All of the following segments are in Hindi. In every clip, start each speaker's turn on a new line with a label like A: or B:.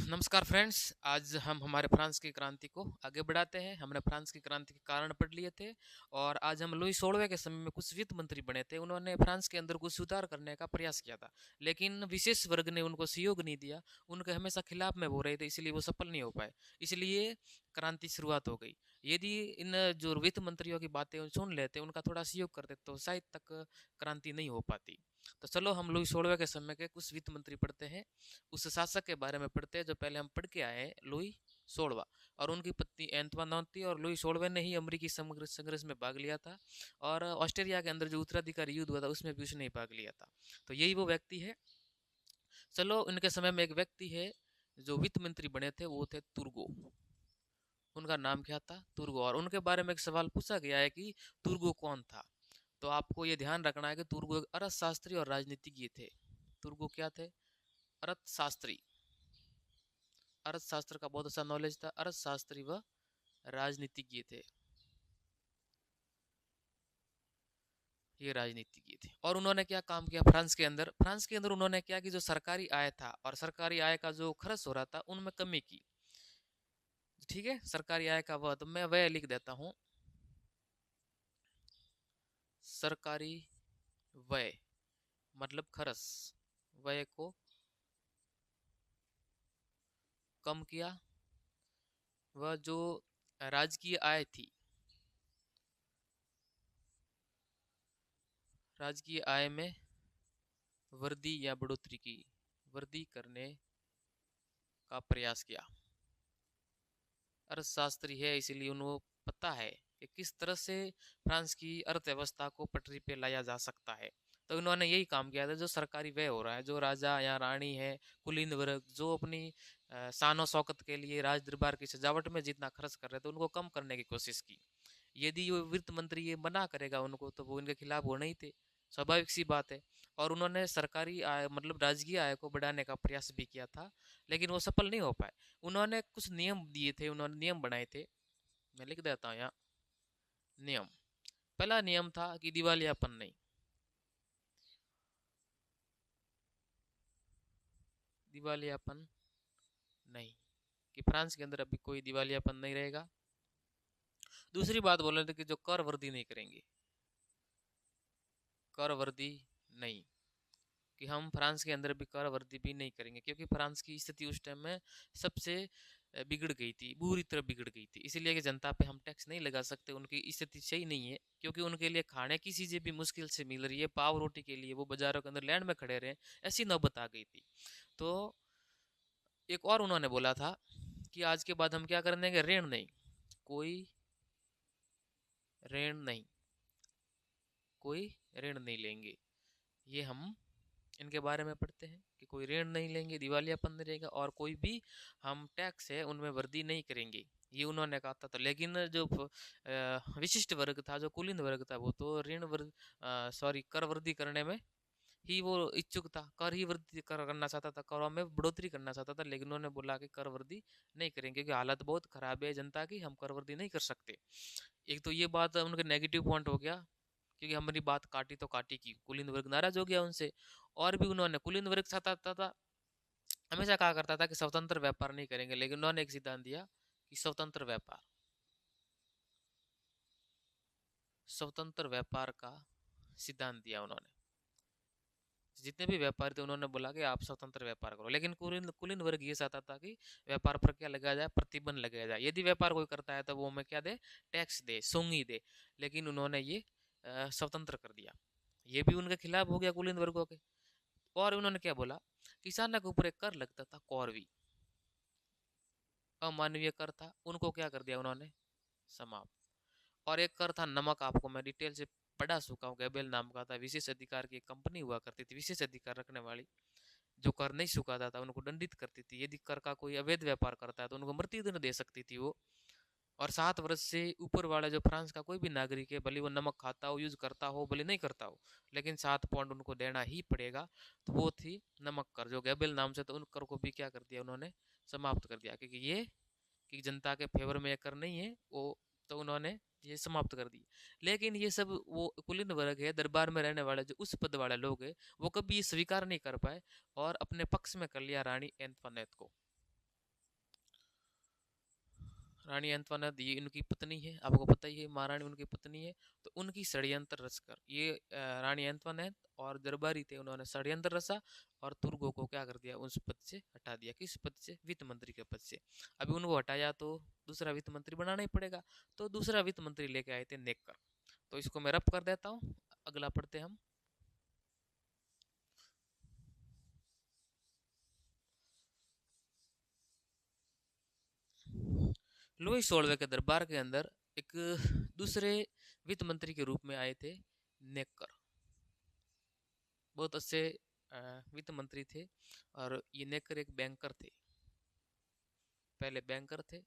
A: नमस्कार फ्रेंड्स। आज हम हमारे फ्रांस की क्रांति को आगे बढ़ाते हैं। हमने फ्रांस की क्रांति के कारण पढ़ लिए थे और आज हम लुई 16वें के समय में कुछ वित्त मंत्री बने थे। उन्होंने फ्रांस के अंदर कुछ सुधार करने का प्रयास किया था, लेकिन विशेष वर्ग ने उनको सहयोग नहीं दिया। उनके हमेशा खिलाफ में हो रहे थे, इसलिए वो सफल नहीं हो पाए। इसलिए क्रांति शुरुआत हो गई। यदि इन जो वित्त मंत्रियों की बातें सुन लेते, उनका थोड़ा सहयोग करते, तो शायद तक क्रांति नहीं हो पाती। तो चलो हम लुई 16वें के समय के कुछ वित्त मंत्री पढ़ते हैं। उस शासक के बारे में पढ़ते हैं जो पहले हम पढ़ के आए हैं, लुई 16वां। और उनकी पत्नी एंतवान थी, और लुई 16वें ने ही अमेरिकी संघर्ष में भाग लिया था। और ऑस्ट्रेलिया के अंदर जो उत्तराधिकारी युद्ध हुआ था उसमें भी उसने भाग लिया था। तो यही वो व्यक्ति है। चलो, इनके समय में एक व्यक्ति है जो वित्त मंत्री बने थे, वो थे तुर्गो। उनका नाम क्या था? तुर्गो। और उनके बारे में एक सवाल पूछा गया है कि तुर्गो कौन था। तो आपको ये ध्यान रखना है कि तुर्गो एक अर्थशास्त्री और राजनीतिज्ञ थे। तुर्गो क्या थे? अर्थशास्त्री। अर्थशास्त्र का बहुत अच्छा नॉलेज था। अर्थशास्त्री व राजनीतिज्ञ थे। ये राजनीतिज्ञ थे। और उन्होंने क्या काम किया फ्रांस के अंदर उन्होंने क्या कि जो सरकारी आय था और सरकारी आय का जो खर्च हो रहा था उनमें कमी की। ठीक है, सरकारी आय का वह तो मैं वह लिख देता हूँ। सरकारी व्यय मतलब खर्च, व्यय को कम किया। वह जो राजकीय आय थी, राजकीय आय में वृद्धि या बढ़ोतरी की, वृद्धि करने का प्रयास किया। अर्थशास्त्री है, इसीलिए उनको पता है कि किस तरह से फ्रांस की अर्थव्यवस्था को पटरी पे लाया जा सकता है। तो इन्होंने यही काम किया था। जो सरकारी व्यय हो रहा है, जो राजा या रानी है, कुलीन वर्ग जो अपनी शानो शौकत के लिए राज दरबार की सजावट में जितना खर्च कर रहे थे उनको कम करने की कोशिश की। यदि वो वित्त मंत्री ये मना करेगा उनको, तो वो इनके खिलाफ होना ही थे, स्वाभाविक सी बात है। और उन्होंने सरकारी आय मतलब राजकीय आय को बढ़ाने का प्रयास भी किया था, लेकिन वो सफल नहीं हो पाए। उन्होंने कुछ नियम दिए थे, उन्होंने नियम बनाए थे। मैं लिख देता हूँ यहाँ। नियम, पहला नियम था कि दिवालियापन नहीं। दिवालियापन नहीं, कि फ्रांस के अंदर अभी कोई दिवालियापन नहीं रहेगा। दूसरी बात बोल रहे थे कि जो कर वृद्धि नहीं करेंगे, कर वृद्धि नहीं, कि हम फ्रांस के अंदर भी कर वृद्धि भी नहीं करेंगे, क्योंकि फ्रांस की स्थिति उस टाइम में सबसे बिगड़ गई थी, बुरी तरह बिगड़ गई थी। इसलिए कि जनता पे हम टैक्स नहीं लगा सकते, उनकी स्थिति सही नहीं है, क्योंकि उनके लिए खाने की चीजें भी मुश्किल से मिल रही है। पाव रोटी के लिए वो बाजारों के अंदर लाइन में खड़े रहे, ऐसी नौबत आ गई थी। तो एक और उन्होंने बोला था कि आज के बाद हम क्या कर देंगे, ऋण नहीं, कोई ऋण नहीं, कोई ऋण नहीं लेंगे। ये हम इनके बारे में पढ़ते हैं कि कोई ऋण नहीं लेंगे, दिवालियापन नहीं रहेगा, और कोई भी हम टैक्स है उनमें वृद्धि नहीं करेंगे, ये उन्होंने कहा था। तो लेकिन जो विशिष्ट वर्ग था, जो कुलीन वर्ग था, वो तो ऋण वृद्धि सॉरी कर वृद्धि करने में ही वो इच्छुक था। कर ही वृद्धि करना चाहता था, करों में बढ़ोतरी करना चाहता था, लेकिन उन्होंने बोला कि कर वृद्धि नहीं करेंगे क्योंकि हालत बहुत खराब है जनता की, हम कर वृद्धि नहीं कर सकते। एक तो ये बात उनके नेगेटिव पॉइंट हो गया, क्योंकि हमारी बात काटी तो काटी की, कुलीन वर्ग नाराज हो गया उनसे। और भी उन्होंने कुलीन वर्ग चाहता था, हमेशा कहा करता था कि स्वतंत्र व्यापार नहीं करेंगे, लेकिन उन्होंने एक सिद्धांत दिया कि स्वतंत्र व्यापार, स्वतंत्र व्यापार का सिद्धांत दिया उन्होंने। जितने भी व्यापारी थे उन्होंने बोला कि आप स्वतंत्र व्यापार करो, लेकिन कुलीन कुलीन वर्ग ये चाहता था कि व्यापार पर क्या लगाया जाए, प्रतिबंध लगाया जाए। यदि व्यापार कोई करता है तो वो हमें क्या दे, टैक्स दे, सोंगी दे। लेकिन उन्होंने ये स्वतंत्र कर दिया। ये भी उनके खिलाफ हो गया कुलीन वर्गों के। और उन्होंने क्या बोला, किसानों के ऊपर एक कर लगता था, कौरवी, अमानवीय कर था, उनको क्या कर दिया उन्होंने, समाप्त। और एक कर था नमक, आपको मैं डिटेल से पढ़ा चुका हूँ। गैबेल नाम का था, विशेष अधिकार की एक कंपनी हुआ करती थी, विशेष अधिकार रखने वाली, जो कर नहीं चुकाता था उनको दंडित करती थी। यदि कर का कोई अवैध व्यापार करता है तो उनको मृत्युदंड दे सकती थी वो। और 7 वर्ष से ऊपर वाला जो फ्रांस का कोई भी नागरिक है, भले वो नमक खाता हो, यूज करता हो, भले नहीं करता हो, लेकिन 7 पाउंड उनको देना ही पड़ेगा। तो वो थी नमक कर, जो गैबेल नाम से। तो उन कर को भी क्या कर दिया उन्होंने, समाप्त कर दिया, क्योंकि ये कि जनता के फेवर में ये कर नहीं है वो। तो उन्होंने ये समाप्त कर दी। लेकिन ये सब वो कुलीन वर्ग है, दरबार में रहने वाले जो उस पद वाले लोग हैं, वो कभी ये स्वीकार नहीं कर पाए और अपने पक्ष में कर लिया रानी एंटोनेट को। रानी अंतवानत ये इनकी पत्नी है, आपको पता ही है, महारानी उनकी पत्नी है। तो उनकी षड्यंत्र रचकर ये रानी अंतवानत और दरबारी थे, उन्होंने षड्यंत्र रचा और तुर्गों को क्या कर दिया, उस पद से हटा दिया। किस पद से? वित्त मंत्री के पद से। अभी उनको हटाया तो दूसरा वित्त मंत्री बनाना ही पड़ेगा। तो दूसरा वित्त मंत्री लेके आए थे नेकर। तो इसको मैं रब कर देता हूँ, अगला पढ़ते हम। लुई 16वें के दरबार के अंदर एक दूसरे वित्त मंत्री के रूप में आए थे नेकर। बहुत अच्छे वित्त मंत्री थे। और ये नेकर एक बैंकर थे, पहले बैंकर थे।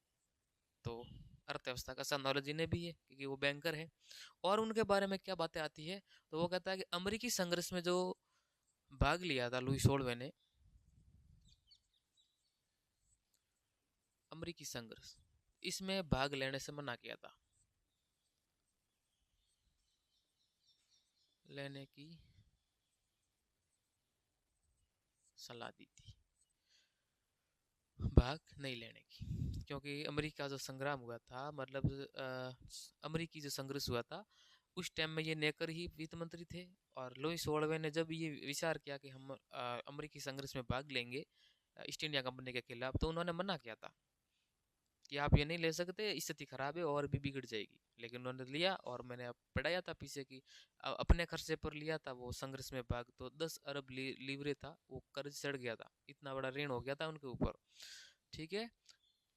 A: तो अर्थव्यवस्था का सब नॉलेज इन्हें भी है क्योंकि वो बैंकर है। और उनके बारे में क्या बातें आती है, तो वो कहता है कि अमेरिकी संघर्ष में जो भाग लिया था लुई 16वें ने, अमेरिकी संघर्ष, इसमें भाग लेने से मना किया था, लेने की सलाह दी थी, भाग नहीं लेने की। क्योंकि अमेरिका जो संग्राम हुआ था, मतलब अमेरिकी जो संघर्ष हुआ था, उस टाइम में ये नेकर ही वित्त मंत्री थे। और लुई 16वें ने जब ये विचार किया कि हम अमेरिकी संघर्ष में भाग लेंगे ईस्ट इंडिया कंपनी के खिलाफ, तो उन्होंने मना किया था कि आप ये नहीं ले सकते, स्थिति खराब है और भी बिगड़ जाएगी। लेकिन उन्होंने लिया, और मैंने अब पढ़ाया था पीछे कि अपने खर्चे पर लिया था वो संघर्ष में भाग। तो 10 अरब लीवरे था, वो कर्ज चढ़ गया था, इतना बड़ा ऋण हो गया था उनके ऊपर। ठीक है।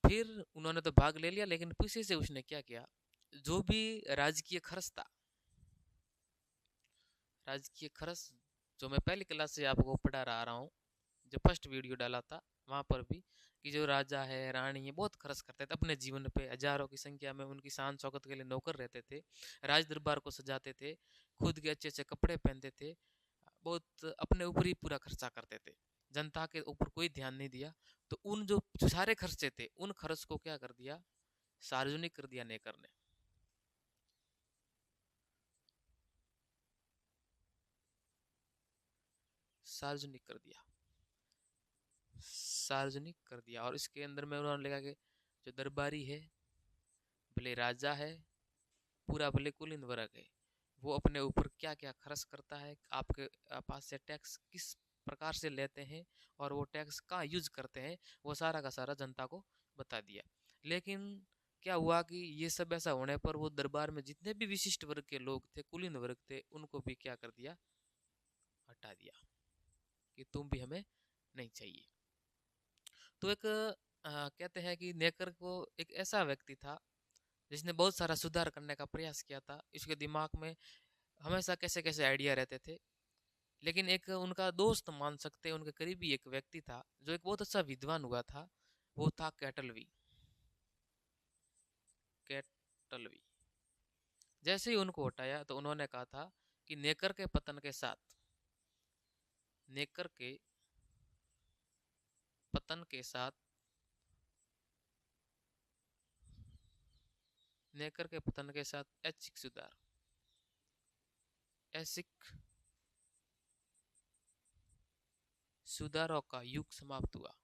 A: फिर उन्होंने तो भाग ले लिया, लेकिन पीछे से उसने क्या किया, जो भी राजकीय खर्च था, राजकीय खर्च जो मैं पहली क्लास से आपको पढ़ा रहा हूँ, जो फर्स्ट वीडियो डाला था वहां पर भी, कि जो राजा है रानी है बहुत खर्च करते थे अपने जीवन पे, हजारों की संख्या में उनकी शान शौकत के लिए नौकर रहते थे, राज दरबार को सजाते थे, खुद के अच्छे अच्छे कपड़े पहनते थे, बहुत अपने ऊपर ही पूरा खर्चा करते थे, जनता के ऊपर कोई ध्यान नहीं दिया। तो उन जो सारे खर्चे थे, उन खर्च को क्या कर दिया, सार्वजनिक कर दिया नेकर ने। सार्वजनिक कर दिया, सार्वजनिक कर दिया। और इसके अंदर में उन्होंने लिखा कि जो दरबारी है, भले राजा है, पूरा भले कुलीन वर्ग है, वो अपने ऊपर क्या क्या खर्च करता है, आपके पास से टैक्स किस प्रकार से लेते हैं, और वो टैक्स कहाँ यूज करते हैं, वो सारा का सारा जनता को बता दिया। लेकिन क्या हुआ कि ये सब ऐसा होने पर वो दरबार में जितने भी विशिष्ट वर्ग के लोग थे, कुलीन वर्ग थे, उनको भी क्या कर दिया, हटा दिया, कि तुम भी हमें नहीं चाहिए। तो एक कहते हैं कि नेकर को एक ऐसा व्यक्ति था जिसने बहुत सारा सुधार करने का प्रयास किया था। इसके दिमाग में हमेशा कैसे कैसे आइडिया रहते थे। लेकिन एक उनका दोस्त मान सकते हैं, उनके करीबी एक व्यक्ति था जो एक बहुत अच्छा विद्वान हुआ था, वो था कैटलवी। कैटलवी जैसे ही उनको हटाया तो उन्होंने कहा था कि नेकर के पतन के साथ, नेकर के पतन के साथ, नेकर के पतन के साथ ऐच्छिक सुधार, ऐच्छिक सुधारों का युग समाप्त हुआ।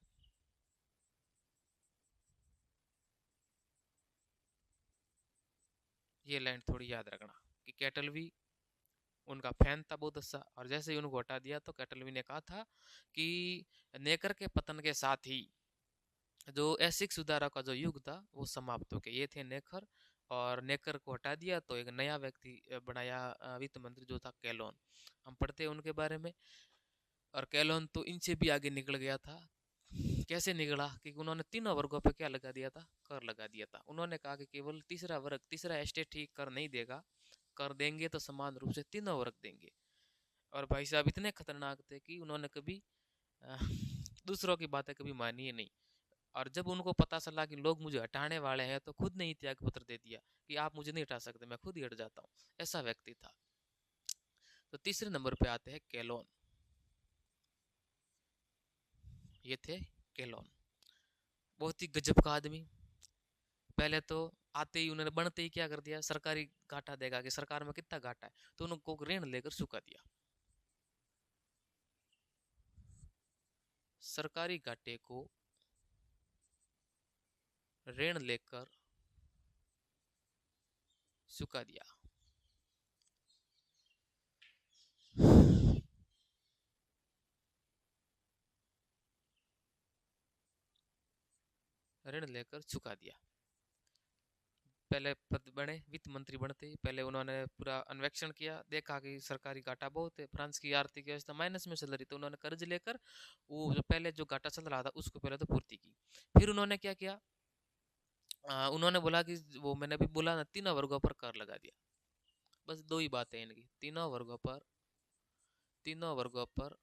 A: ये लाइन थोड़ी याद रखना कि कैटलवी उनका फैन था बहुत अच्छा। और जैसे ही उनको हटा दिया तो कैटलवी ने कहा था कि नेकर के पतन के साथ ही जो ऐसिक सुधारा का जो युग था वो समाप्त हो गया। ये थे नेकर, और नेकर को हटा दिया तो एक नया व्यक्ति बनाया, वित्त मंत्री जो था कैलोन। हम पढ़ते हैं उनके बारे में। और कैलोन तो इनसे भी आगे निकल गया था। कैसे निकला, क्योंकि उन्होंने तीनों वर्गों पे क्या लगा दिया था, कर लगा दिया था। उन्होंने कहा कि केवल तीसरा वर्ग, तीसरा एस्टेट ही कर नहीं देगा, कर देंगे तो समान रूप से तीनों वर्ग देंगे। और भाई साहब इतने खतरनाक थे कि उन्होंने कभी अ, दूसरों की बातें कभी मानी ही नहीं। और जब उनको पता चला कि लोग मुझे हटाने वाले हैं, तो खुद ने ही त्याग पत्र दे दिया कि आप मुझे नहीं हटा सकते, मैं खुद ही हट जाता हूँ। ऐसा व्यक्ति था। तो तीसरे नंबर पे आते हैं कैलोन। ये थे कैलोन, बहुत ही गजब का आदमी। पहले तो आते ही उन्होंने बनते ही क्या कर दिया, सरकारी घाटा देगा कि सरकार में कितना घाटा है, तो उनको ऋण लेकर चुका दिया। सरकारी घाटे को ऋण लेकर चुका दिया। ऋण लेकर चुका दिया। पहले पद बने, वित्त मंत्री बनते ही पहले उन्होंने पूरा अन्वेषण किया, देखा कि सरकारी घाटा बहुत है, फ्रांस की आर्थिक व्यवस्था माइनस में चल रही, तो उन्होंने कर्ज लेकर वो जो पहले जो घाटा चल रहा था उसको पहले तो पूर्ति की। फिर उन्होंने क्या किया, उन्होंने बोला कि वो मैंने अभी बोला ना, तीनों वर्गों पर कर लगा दिया। बस दो ही बातें इनकी, तीनों वर्गों पर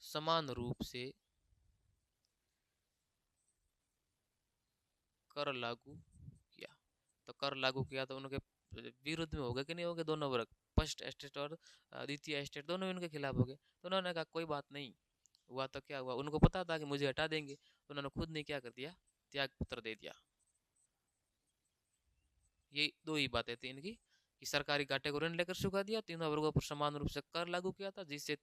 A: समान रूप से कर लागू किया। तो कर लागू किया तो उनके विरुद्ध में हो गए कि नहीं हो गए दोनों वर्ग, फर्स्ट एस्टेट और द्वितीय एस्टेट दोनों ही उनके खिलाफ हो गए। तो उन्होंने कहा कोई बात नहीं, हुआ तो क्या हुआ, उनको पता था कि मुझे हटा देंगे, तो उन्होंने खुद ने क्या कर दिया, त्याग पत्र दे दिया। ये दो ही बातें थी इनकी, कि सरकारी घाटे को ऋण लेकर चुका दिया, तीनों वर्गों पर समान रूप से कर लागू किया था, जिससे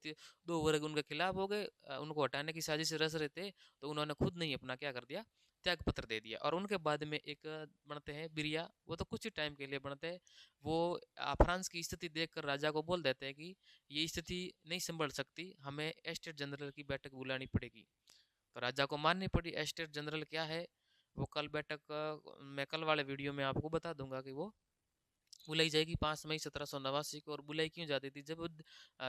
A: दो वर्ग उनके खिलाफ हो गए, उनको हटाने की साजिश रच रहे थे, तो उन्होंने खुद नहीं अपना क्या कर दिया, त्याग पत्र दे दिया। और उनके बाद में एक बनते हैं बिरिया, वो तो कुछ ही टाइम के लिए बनते हैं। वो फ्रांस की स्थिति देखकर राजा को बोल देते हैं कि ये स्थिति नहीं संभल सकती, हमें एस्टेट जनरल की बैठक बुलानी पड़ेगी। तो राजा को माननी पड़ी। एस्टेट जनरल क्या है, वो कल बैठक मैं कल वाले वीडियो में आपको बता दूंगा कि वो बुलाई जाएगी 5 मई 1789 को। और बुलाई क्यों जाती थी, जब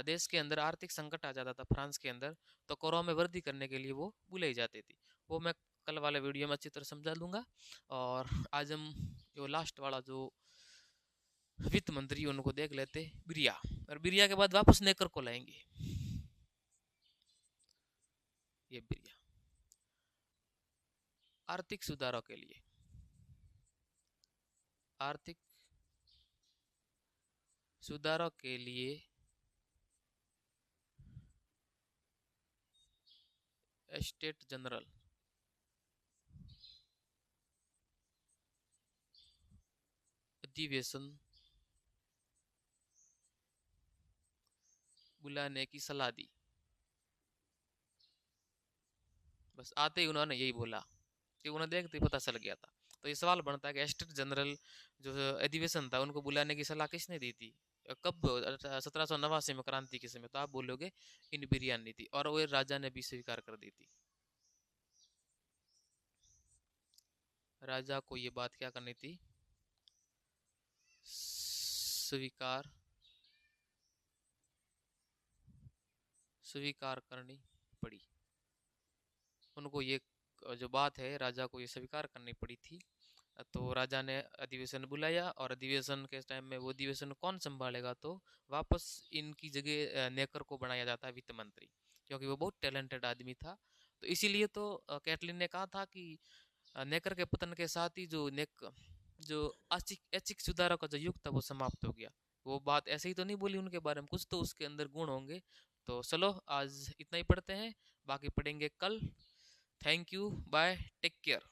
A: देश के अंदर आर्थिक संकट आ जाता था फ्रांस के अंदर, तो करों में वृद्धि करने के लिए वो बुलाई जाती थी। वो मैं कल वाले वीडियो में अच्छी तरह समझा दूंगा। और आज हम जो लास्ट वाला जो वित्त मंत्री उनको देख लेते, बिरिया। और बिरिया के बाद वापस नेकर को लाएंगे। ये बिरिया आर्थिक सुधारों के लिए, आर्थिक सुधारों के लिए एस्टेट जनरल अधिवेशन बुलाने की सलाह दी। बस आते ही उन्होंने यही बोला, कि उन्हें देखते ही पता चल गया था। तो ये सवाल बनता है कि एस्टेट जनरल जो अधिवेशन था उनको बुलाने की सलाह किसने दी थी, कब, 1789 में क्रांति के समय। तो आप बोलोगे इन बिरियान ने थी, और वो राजा ने भी स्वीकार कर दी थी। राजा को ये बात क्या करनी थी, स्वीकार स्वीकार करनी पड़ी। उनको ये जो बात है राजा को ये स्वीकार करनी पड़ी थी। तो राजा ने अधिवेशन बुलाया, और अधिवेशन के टाइम में वो अधिवेशन कौन संभालेगा, तो वापस इनकी जगह नेकर को बनाया जाता है वित्त मंत्री, क्योंकि वो बहुत टैलेंटेड आदमी था। तो इसीलिए तो कैटलिन ने कहा था कि नेकर के पतन के साथ ही जो ऐच्छिक ऐच्छिक सुधारों का जो युग था वो समाप्त हो गया। वो बात ऐसे ही तो नहीं बोली उनके बारे में, कुछ तो उसके अंदर गुण होंगे। तो चलो आज इतना ही पढ़ते हैं, बाकी पढ़ेंगे कल। Thank you, bye, take care.